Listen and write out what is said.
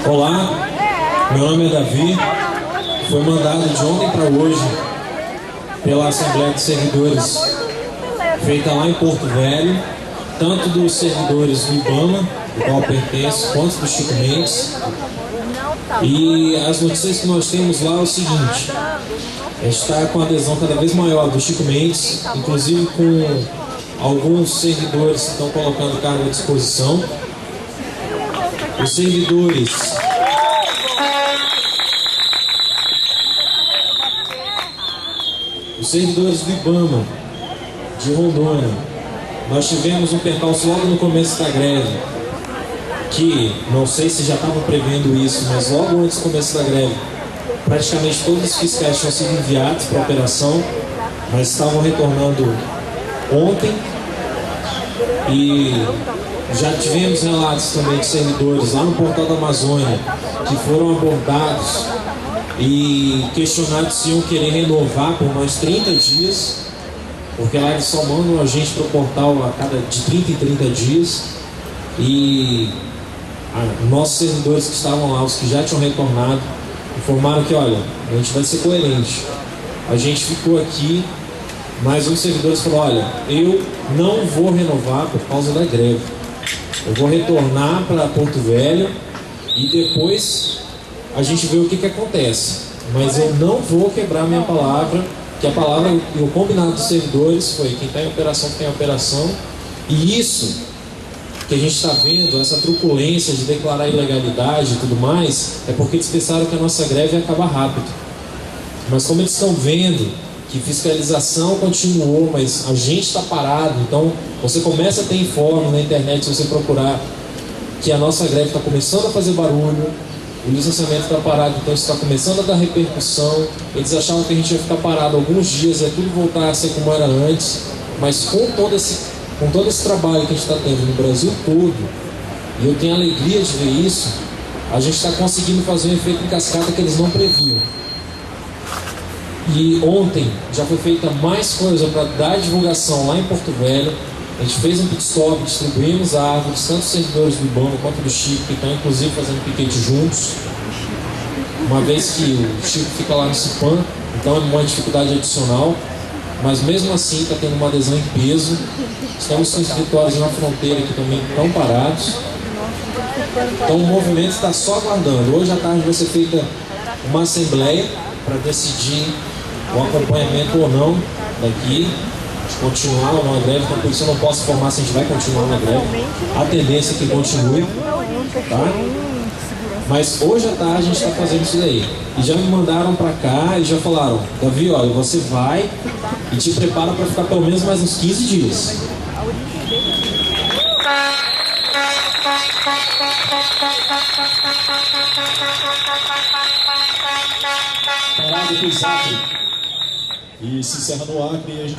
Olá, meu nome é Davi. Foi mandado de ontem para hoje pela Assembleia de Servidores, feita lá em Porto Velho, tanto dos servidores do IBAMA, do qual pertenço, quanto do Chico Mendes. E as notícias que nós temos lá é o seguinte: a gente está com a adesão cada vez maior do Chico Mendes, inclusive com alguns servidores que estão colocando cargo à disposição. Os servidores do IBAMA de Rondônia, nós tivemos um percalço logo no começo da greve, que não sei se já estavam prevendo isso, mas logo antes do começo da greve, praticamente todos os fiscais tinham sido enviados para a operação, mas estavam retornando ontem. E já tivemos relatos também de servidores lá no Portal da Amazônia que foram abordados e questionados se iam querer renovar por mais 30 dias, porque lá eles só mandam a gente para o portal a cada de 30 em 30 dias. E nossos servidores que estavam lá, os que já tinham retornado, informaram que, olha, a gente vai ser coerente. A gente ficou aqui, mas um dos servidores falou: olha, eu não vou renovar por causa da greve. Eu vou retornar para Porto Velho e depois a gente vê o que acontece. Mas eu não vou quebrar minha palavra, que a palavra e o combinado dos servidores foi: quem está em operação tem operação. E isso que a gente está vendo, essa truculência de declarar ilegalidade e tudo mais, é porque eles pensaram que a nossa greve ia acabar rápido. Mas como eles estão vendo que fiscalização continuou, mas a gente está parado, então você começa a ter informe na internet, se você procurar, que a nossa greve está começando a fazer barulho, o licenciamento está parado, então isso está começando a dar repercussão. Eles achavam que a gente ia ficar parado alguns dias, tudo voltar a ser como era antes, mas com todo esse trabalho que a gente está tendo no Brasil todo, e eu tenho a alegria de ver isso, a gente está conseguindo fazer um efeito em cascata que eles não previam. E ontem já foi feita mais coisa para dar divulgação lá em Porto Velho. A gente fez um pit stop, distribuímos árvores, tanto os servidores do IBAMA quanto do Chico, que estão inclusive fazendo piquete juntos, uma vez que o Chico fica lá no Cipan, então é uma dificuldade adicional, mas mesmo assim está tendo uma adesão em peso. Estamos com escritórios na fronteira que também estão parados, então o movimento está só aguardando. Hoje à tarde vai ser feita uma assembleia para decidir o acompanhamento ou não daqui, de continuar ou não a greve. Então, por isso eu não posso informar se a gente vai continuar na greve. A tendência é que continue, tá? Mas hoje à tarde a gente está fazendo isso daí. E já me mandaram para cá e já falaram: Davi, olha, você vai e te prepara para ficar pelo menos mais uns 15 dias. Parado com o Isaac. E se encerra no Acre e a gente